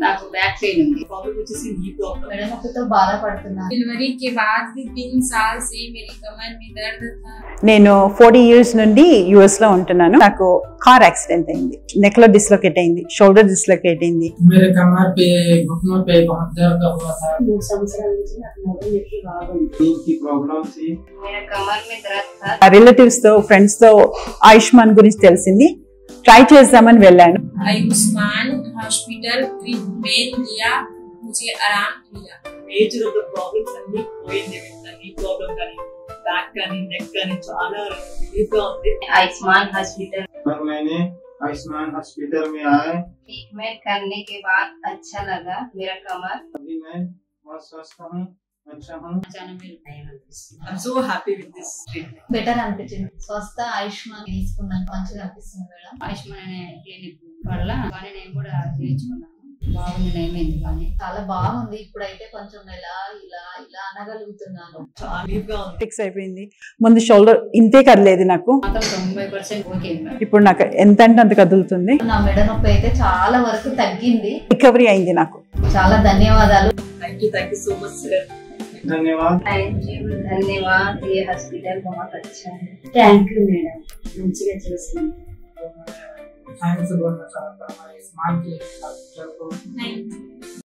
నాకు back pain ఉంది. Problem వచ్చేసి నీ ప్రాబ్లం. మెడ నొప్పితో బాధపడుతున్నాను. डिलीवरी के बाद भी 3 साल से मेरी कमर में दर्द था. నేను 40 years నుండి యుఎస్ లో ఉంటున్నాను. నాకు కార్ యాక్సిడెంట్ అయింది, నెక్ లో డిస్లొకేట్ అయింది, షోల్డర్ డిస్లొకేట్ అయింది. मेरे कमर पे घुटनों पे बहुत दर्द हुआ था. 3 సంవత్సరాల నుంచి నాకు నొప్పి నొప్పి బాగుంది. नींद की प्रॉब्लम थी. मेरा कमर में दर्द था. రిలేటివ్స్ తో ఫ్రెండ్స్ తో ఆయుష్మాన్ గురించి తెలిసింది, ట్రై చేద్దామని వెళ్ళాను. आयुष्मान हॉस्पिटल ट्रीटमेंट लिया, मुझे आराम मिला. మేజర్ ఆఫ్ ద ప్రాబ్లమ్స్ అన్ని పోయింది. నీ ప్రాబ్లం కానీ బ్యాక్ కానీ నెక్ కానీ చాలా రిలీఫ్ గా ఉంది. आयुष्मान हॉस्पिटल पर मैंने आयुष्मान हॉस्पिटल में आए, ट्रीटमेंट करने के बाद अच्छा लगा. मेरा कमर अभी मैं बहुत स्वस्थ हूँ, अच्छा हूँ. I'm so happy with this treatment. Better అనిపించింది. స్వస్థ ఆయుష్మాన్ తీసుకున్నాను, మంచిగా అనిపిస్తుంది మేడం. ఆయుష్మాన్ అనే క్లినిక్ వల్ల కానీ నేను కూడా చేయించుకున్నాను. బాగుంది, నయమైంది. కానీ చాలా బాగుంది. ఇప్పుడైతే కొంచెం ఇలా ఇలా ఇలా అనగలుగుతున్నాను. చాలా రిలీఫ్ గా ఉంది. ఫిక్స్ అయిపోయింది. ముందు షోల్డర్ ఇంతే కదలేదు నాకు, మాత్రం 90% ఓకే మేడం. ఇప్పుడు నాకు ఎంత అంటే అంత కదులుతుంది. నా మెడ నొప్పి అయితే చాలా వరకు తగ్గింది. రికవరీ అయింది నాకు. చాలా ధన్యవాదాలు. Thank you so much sir. धन्यवाद. धन्यवाद. ये हॉस्पिटल बहुत अच्छा है. थैंक यू मैडम, మంచిగా చేసింది. थैंक्स बोलना चाहता हूँ आयुष्मान के हॉस्पिटल को. Thank you.